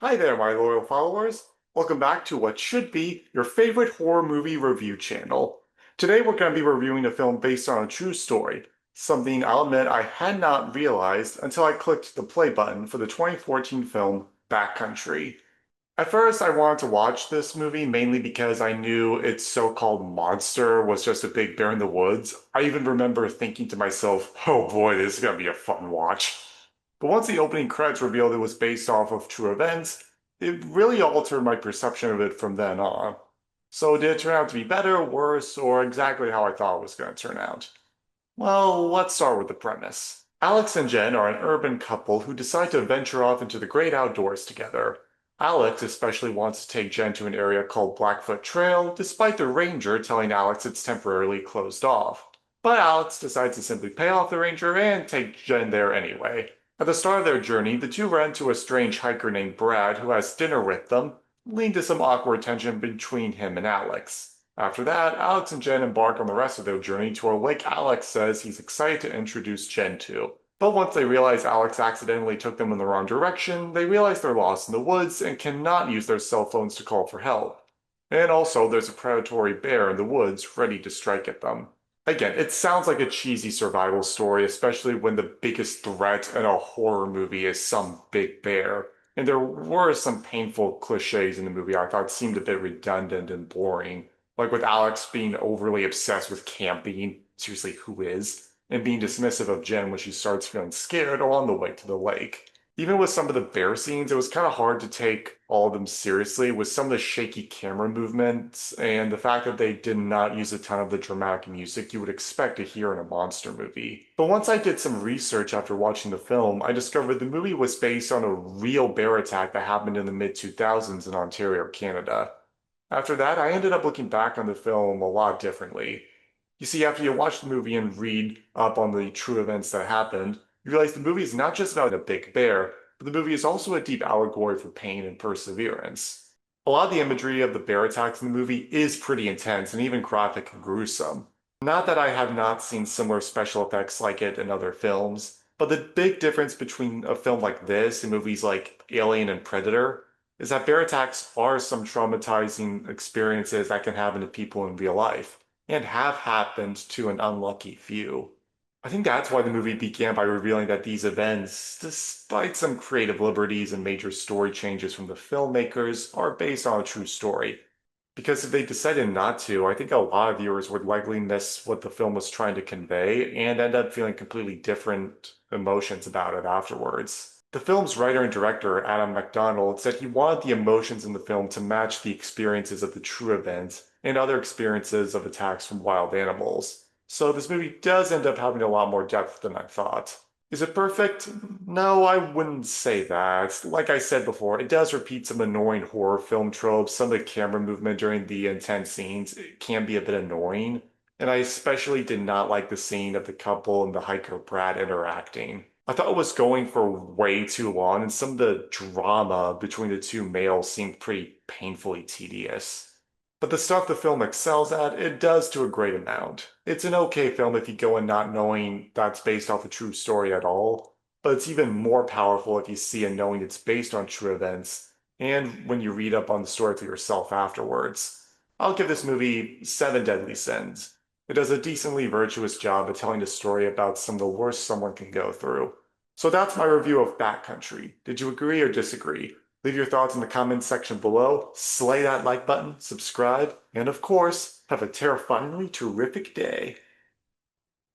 Hi there, my loyal followers. Welcome back to what should be your favorite horror movie review channel. Today we're going to be reviewing a film based on a true story, something I'll admit I had not realized until I clicked the play button for the 2014 film Backcountry. At first, I wanted to watch this movie mainly because I knew its so-called monster was just a big bear in the woods. I even remember thinking to myself, oh boy, this is going to be a fun watch. But once the opening credits revealed it was based off of true events, it really altered my perception of it from then on. So did it turn out to be better, worse, or exactly how I thought it was going to turn out? Well, let's start with the premise. Alex and Jen are an urban couple who decide to venture off into the great outdoors together. Alex especially wants to take Jen to an area called Blackfoot Trail, despite the ranger telling Alex it's temporarily closed off. But Alex decides to simply pay off the ranger and take Jen there anyway. At the start of their journey, the two run into a strange hiker named Brad who has dinner with them, leading to some awkward tension between him and Alex. After that, Alex and Jen embark on the rest of their journey to a lake Alex says he's excited to introduce Jen to. But once they realize Alex accidentally took them in the wrong direction, they realize they're lost in the woods and cannot use their cell phones to call for help. And also, there's a predatory bear in the woods ready to strike at them. Again, it sounds like a cheesy survival story, especially when the biggest threat in a horror movie is some big bear. And there were some painful cliches in the movie I thought seemed a bit redundant and boring. Like with Alex being overly obsessed with camping, seriously, who is? And being dismissive of Jen when she starts feeling scared on the way to the lake. Even with some of the bear scenes, it was kind of hard to take all of them seriously with some of the shaky camera movements and the fact that they did not use a ton of the dramatic music you would expect to hear in a monster movie. But once I did some research after watching the film, I discovered the movie was based on a real bear attack that happened in the mid 2000s in Ontario, Canada. After that, I ended up looking back on the film a lot differently. You see, after you watch the movie and read up on the true events that happened, you realize the movie is not just about a big bear, but the movie is also a deep allegory for pain and perseverance. A lot of the imagery of the bear attacks in the movie is pretty intense and even graphic and gruesome. Not that I have not seen similar special effects like it in other films, but the big difference between a film like this and movies like Alien and Predator is that bear attacks are some traumatizing experiences that can happen to people in real life, and have happened to an unlucky few. I think that's why the movie began by revealing that these events, despite some creative liberties and major story changes from the filmmakers, are based on a true story. Because if they decided not to, I think a lot of viewers would likely miss what the film was trying to convey and end up feeling completely different emotions about it afterwards. The film's writer and director, Adam MacDonald, said he wanted the emotions in the film to match the experiences of the true events and other experiences of attacks from wild animals. So this movie does end up having a lot more depth than I thought. Is it perfect? No, I wouldn't say that. Like I said before, it does repeat some annoying horror film tropes. Some of the camera movement during the intense scenes can be a bit annoying. And I especially did not like the scene of the couple and the hiker Brad interacting. I thought it was going for way too long, and some of the drama between the two males seemed pretty painfully tedious. But the stuff the film excels at, it does to a great amount. It's an okay film if you go in not knowing that's based off a true story at all, but it's even more powerful if you see it knowing it's based on true events, and when you read up on the story for yourself afterwards. I'll give this movie 7 Deadly Sins. It does a decently virtuous job of telling a story about some of the worst someone can go through. So that's my review of Backcountry. Did you agree or disagree? Leave your thoughts in the comments section below, slay that like button, subscribe, and of course, have a terrifyingly terrific day.